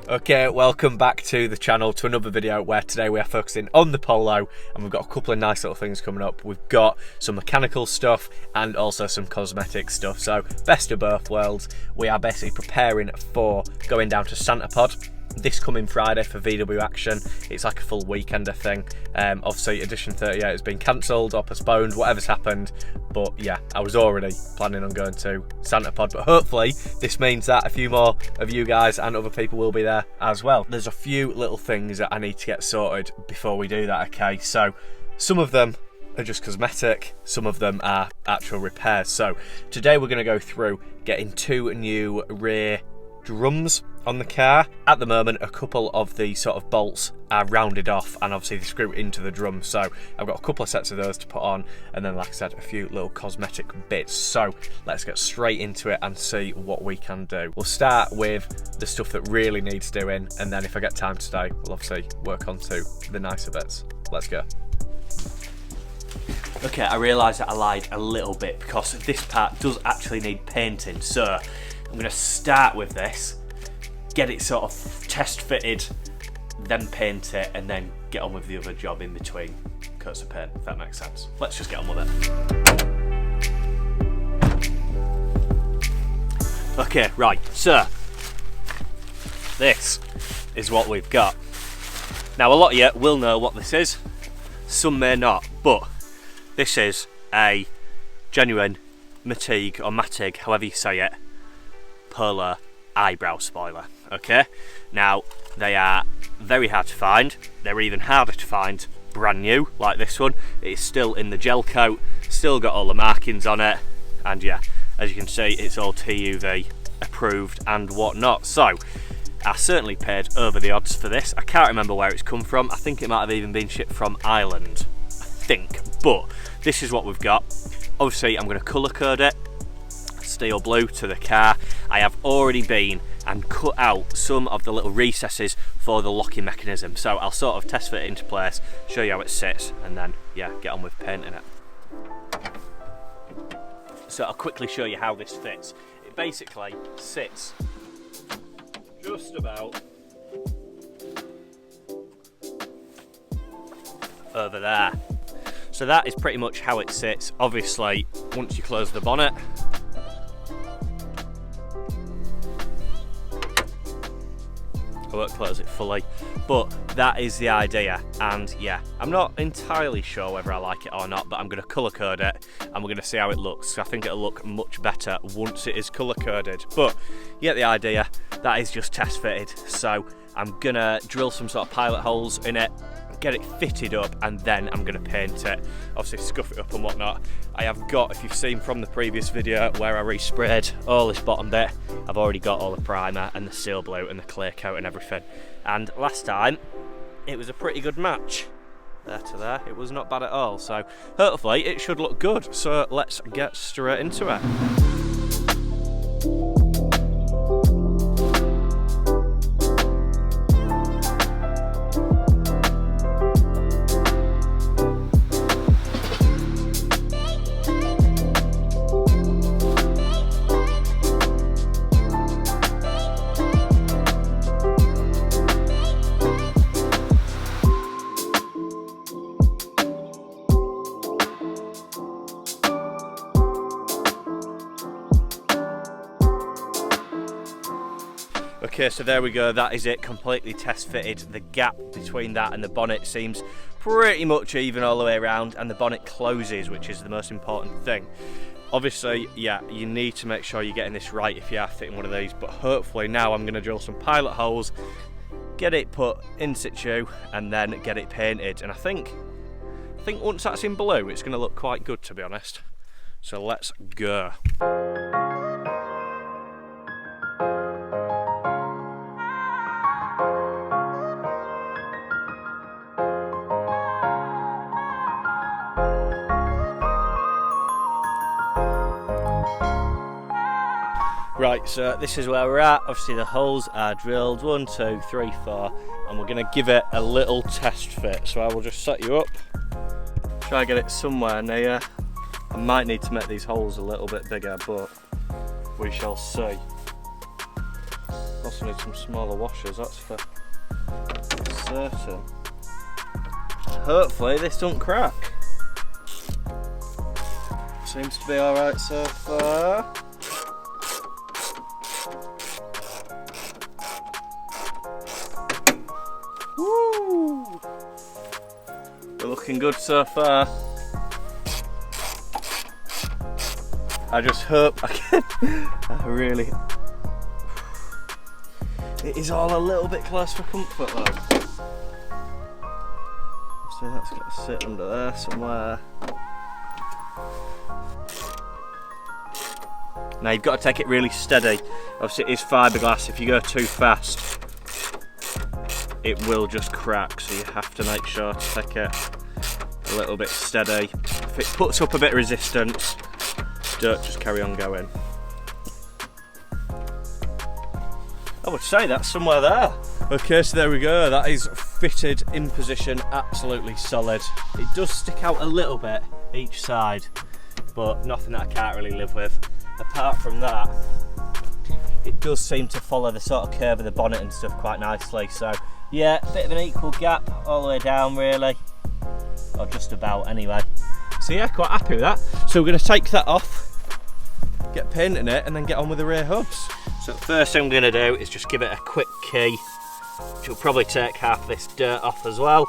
Okay, welcome back to the channel, to another video where today we are focusing on the Polo, and we've got a couple of nice little things coming up. We've got some mechanical stuff and also some cosmetic stuff, so best of both worlds. We are basically preparing for going down to Santa Pod this coming Friday for VW action. It's like a full weekender thing. Obviously edition 38 has been cancelled or postponed, whatever's happened, but yeah, I was already planning on going to Santa Pod, but hopefully this means that a few more of you guys and other people will be there as well. There's a few little things that I need to get sorted before we do that, okay? So some of them are just cosmetic, some of them are actual repairs. So today we're going to go through getting two new rear drums on the car. At the moment, a couple of the sort of bolts are rounded off and obviously they screw into the drum, so I've got a couple of sets of those to put on, and then like I said, a few little cosmetic bits. So let's get straight into it and see what we can do. We'll start with the stuff that really needs doing, and then if I get time today, we'll obviously work on to the nicer bits. Let's go. Okay, I realised that I lied a little bit because this part does actually need painting, so I'm going to start with this, get it sort of test fitted, then paint it, and then get on with the other job in between coats of paint, if that makes sense. Let's just get on with it. Okay, right, so this is what we've got. Now a lot of you will know what this is, some may not, but this is a genuine Matig, or Matig, however you say it, Polo eyebrow spoiler, okay? Now, they are very hard to find. They're even harder to find brand new, like this one. It's still in the gel coat, still got all the markings on it, and yeah, as you can see, it's all TUV approved and whatnot. So, I certainly paid over the odds for this. I can't remember where it's come from. I think it might have even been shipped from Ireland, I think, but this is what we've got. Obviously, I'm going to colour code it, steel blue to the car. I have already been and cut out some of the little recesses for the locking mechanism, so I'll sort of test fit it into place, show you how it sits, and then yeah, get on with painting it. So I'll quickly show you how this fits. It basically sits just about over there. So that is pretty much how it sits. Obviously, once you close the bonnet, I won't close it fully, but that is the idea. And yeah, I'm not entirely sure whether I like it or not, but I'm going to colour code it and we're going to see how it looks. I think it'll look much better once it is colour coded, but you get the idea. That is just test fitted, so I'm going to drill some sort of pilot holes in it, get it fitted up, and then I'm going to paint it, obviously scuff it up and whatnot. I have got, if you've seen from the previous video where I resprayed all this bottom bit, I've already got all the primer and the steel blue and the clear coat and everything, and last time it was a pretty good match. There to there, it was not bad at all, so hopefully it should look good. So let's get straight into it. Okay, so there we go, that is it, completely test fitted. The gap between that and the bonnet seems pretty much even all the way around, and the bonnet closes, which is the most important thing. Obviously, yeah, you need to make sure you're getting this right if you are fitting one of these, but hopefully now I'm going to drill some pilot holes, get it put in situ, and then get it painted. And I think once that's in blue, it's going to look quite good, to be honest. So let's go. Right, so this is where we're at. Obviously the holes are drilled, 1, 2, 3, 4, and we're going to give it a little test fit. So I will just set you up, try and get it somewhere near. I might need to make these holes a little bit bigger, but we shall see. Also need some smaller washers, that's for certain. Hopefully this don't crack. Seems to be alright so far. Woo! We're looking good so far. I just hope I can. It is all a little bit close for comfort though. So that's got to sit under there somewhere. Now you've got to take it really steady. Obviously it is fiberglass. If you go too fast, it will just crack. So you have to make sure to take it a little bit steady. If it puts up a bit of resistance, don't just carry on going. I would say that's somewhere there. Okay, so there we go. That is fitted in position, absolutely solid. It does stick out a little bit each side, but nothing that I can't really live with. Apart from that, it does seem to follow the sort of curve of the bonnet and stuff quite nicely. So yeah, a bit of an equal gap all the way down really, or just about anyway. So yeah, quite happy with that. So we're going to take that off, get painting it, and then get on with the rear hubs. So the first thing I'm going to do is just give it a quick key, which will probably take half this dirt off as well.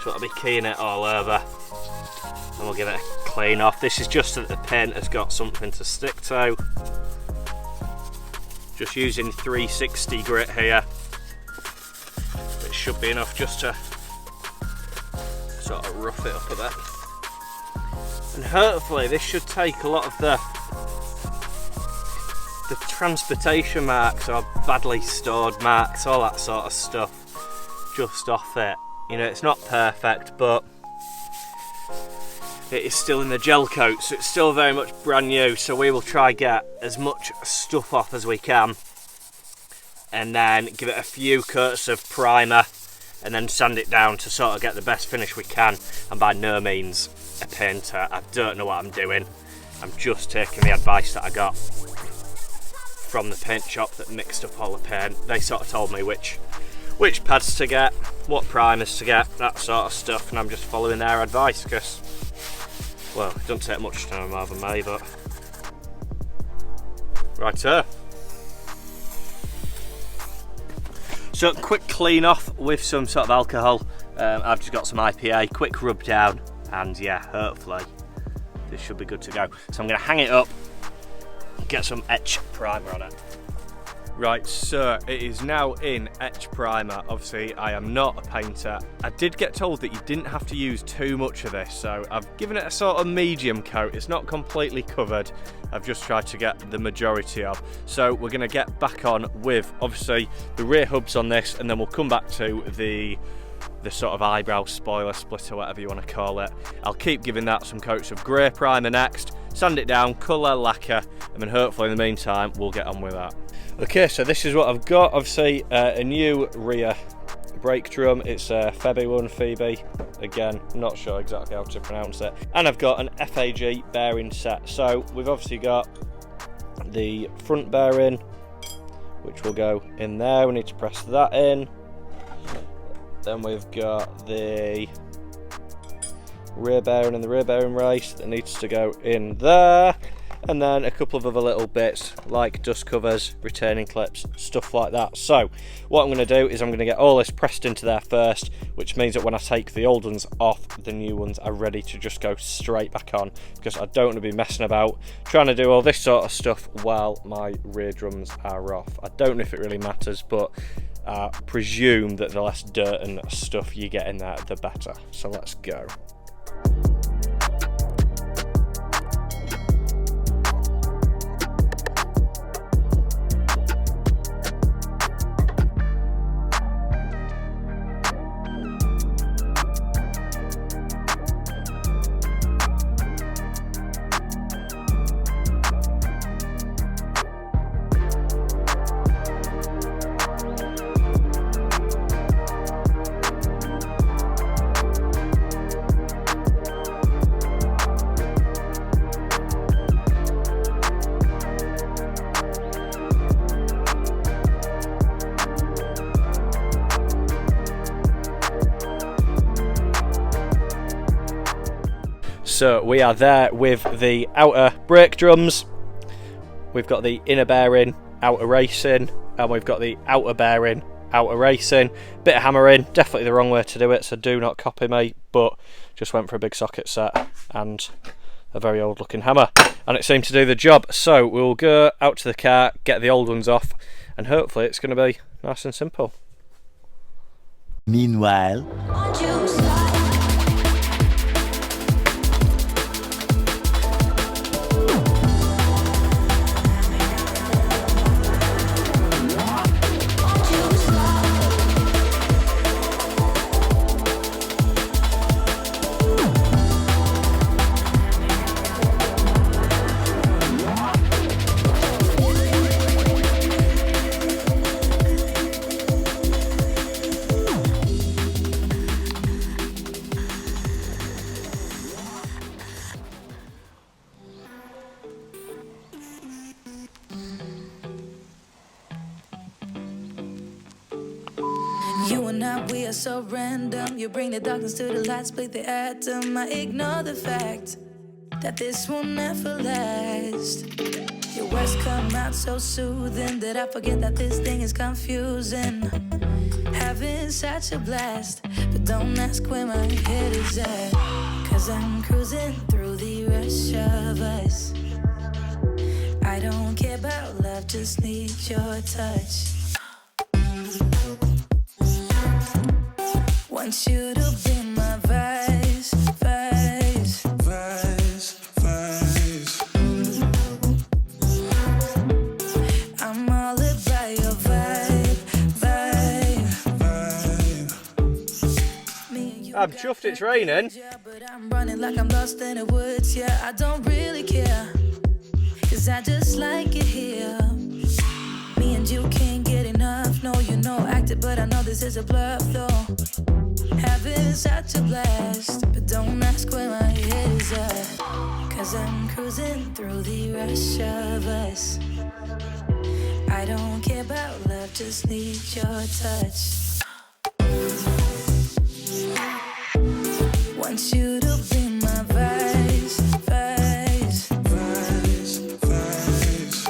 So I'll be keying it all over, and we'll give it a clean off. This is just so that the paint has got something to stick to. Just using 360 grit here. It should be enough just to sort of rough it up a bit. And hopefully this should take a lot of the transportation marks or badly stored marks, all that sort of stuff, just off it. You know, it's not perfect, but it is still in the gel coat, so it's still very much brand new. So we will try get as much stuff off as we can, and then give it a few coats of primer, and then sand it down to sort of get the best finish we can. I'm by no means a painter. I don't know what I'm doing. I'm just taking the advice that I got from the paint shop that mixed up all the paint. They sort of told me which pads to get, what primers to get, that sort of stuff, and I'm just following their advice because, well, it doesn't take much to know more than me, but right. So quick clean off with some sort of alcohol. I've just got some IPA, quick rub down, and yeah, hopefully this should be good to go. So I'm going to hang it up, get some etch primer on it. Right, so it is now in etch primer. Obviously I am not a painter. I did get told that you didn't have to use too much of this, so I've given it a sort of medium coat. It's not completely covered. I've just tried to get the majority of. So we're going to get back on with obviously the rear hubs on this, and then we'll come back to the sort of eyebrow spoiler splitter, whatever you want to call it. I'll keep giving that some coats of grey primer next, sand it down, colour, lacquer, and then hopefully in the meantime we'll get on with that. Okay, so this is what I've got. Obviously a new rear brake drum. It's a Phoebe. Again, not sure exactly how to pronounce it. And I've got an FAG bearing set. So we've obviously got the front bearing, which will go in there. We need to press that in. Then we've got the rear bearing and the rear bearing race that needs to go in there. And then a couple of other little bits like dust covers, retaining clips, stuff like that. So what I'm going to do is I'm going to get all this pressed into there first, which means that when I take the old ones off, the new ones are ready to just go straight back on, because I don't want to be messing about trying to do all this sort of stuff while my rear drums are off. I don't know if it really matters, but I presume that the less dirt and stuff you get in there, the better. So let's go. so we are there with the outer brake drums. We've got the inner bearing, outer racing, and we've got the outer bearing, outer racing. Bit of hammering, definitely the wrong way to do it, so do not copy me, but just went for a big socket set and a very old looking hammer, and it seemed to do the job. So we'll go out to the car, get the old ones off, and hopefully it's going to be nice and simple. Meanwhile, you and I, we are so random. You bring the darkness to the light, split the atom. I ignore the fact that this will never last. Your words come out so soothing that I forget that this thing is confusing. Having such a blast, but don't ask where my head is at. Cause I'm cruising through the rush of us. I don't care about love, just need your touch. Want you to be my vice, vice, vice, vice. I'm all about your vibe, vibe, vibe. I'm chuffed it's raining. But I'm running like I'm lost in the woods, yeah, I don't really care. Cause I just like it here. Me and you can't get enough. No, you know, acted, but I know this is a bluff though. Having such a blast, but don't ask where my head is at. Cause I'm cruising through the rush of us. I don't care about love, just need your touch. Want you to be my vice, vice, vice, vice.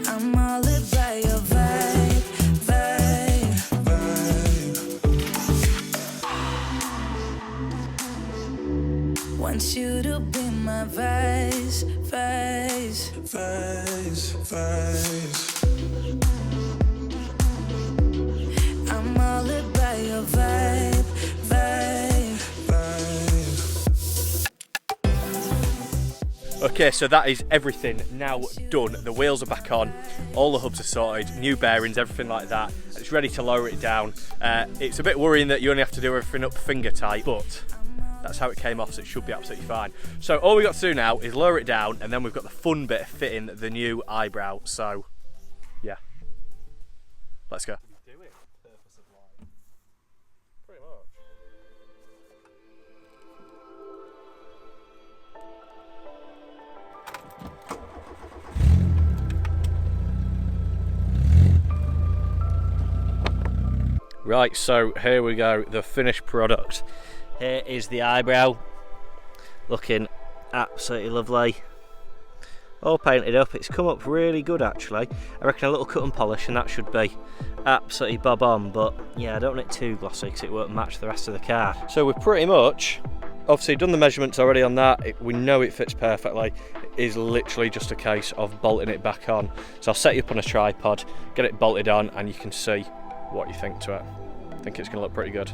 I'm all about your vibe, vibe, vibe. Want you to be my vice, vice, vice, vice. I'm all about your vibe, vibe, vibe. Okay, so that is everything now done. The wheels are back on, all the hubs are sorted, new bearings, everything like that. It's ready to lower it down. It's a bit worrying that you only have to do everything up finger tight, but that's how it came off, so it should be absolutely fine. So all we got to do now is lower it down, and then we've got the fun bit of fitting the new eyebrow. So yeah, let's go. Pretty much. Right, so here we go, the finished product. Here is the eyebrow, looking absolutely lovely. All painted up, it's come up really good actually. I reckon a little cut and polish and that should be absolutely bob on, but yeah, I don't want it too glossy because it won't match the rest of the car. So we've pretty much, obviously done the measurements already on that. We know it fits perfectly. It is literally just a case of bolting it back on. So I'll set you up on a tripod, get it bolted on, and you can see what you think to it. I think it's going to look pretty good.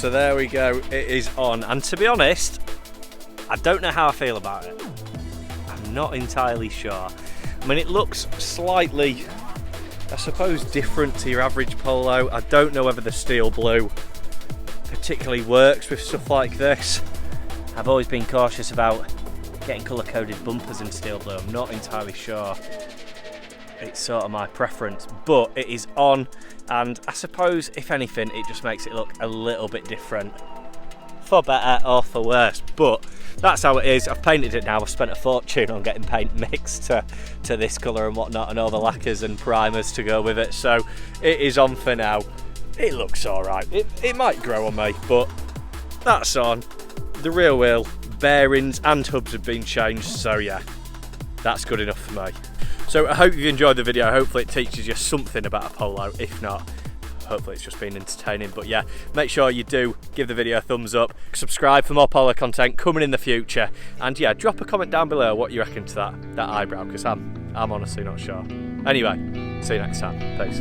So there we go, it is on. And to be honest, I don't know how I feel about it. I'm not entirely sure. I mean, it looks slightly, I suppose, different to your average Polo. I don't know whether the steel blue particularly works with stuff like this. I've always been cautious about getting colour-coded bumpers in steel blue. I'm not entirely sure it's sort of my preference, but it is on, and I suppose, if anything, it just makes it look a little bit different, for better or for worse. But that's how it is. I've painted it now. I've spent a fortune on getting paint mixed to this colour and whatnot, and all the lacquers and primers to go with it, so it is on for now. It looks alright. It might grow on me, but that's on. The rear wheel, bearings and hubs have been changed, so yeah, that's good enough for me. So I hope you enjoyed the video. Hopefully it teaches you something about a Polo. If not, hopefully it's just been entertaining. But yeah, make sure you do give the video a thumbs up, subscribe for more Polo content coming in the future, and yeah, drop a comment down below what you reckon to that eyebrow, because I'm honestly not sure. Anyway, see you next time. Peace.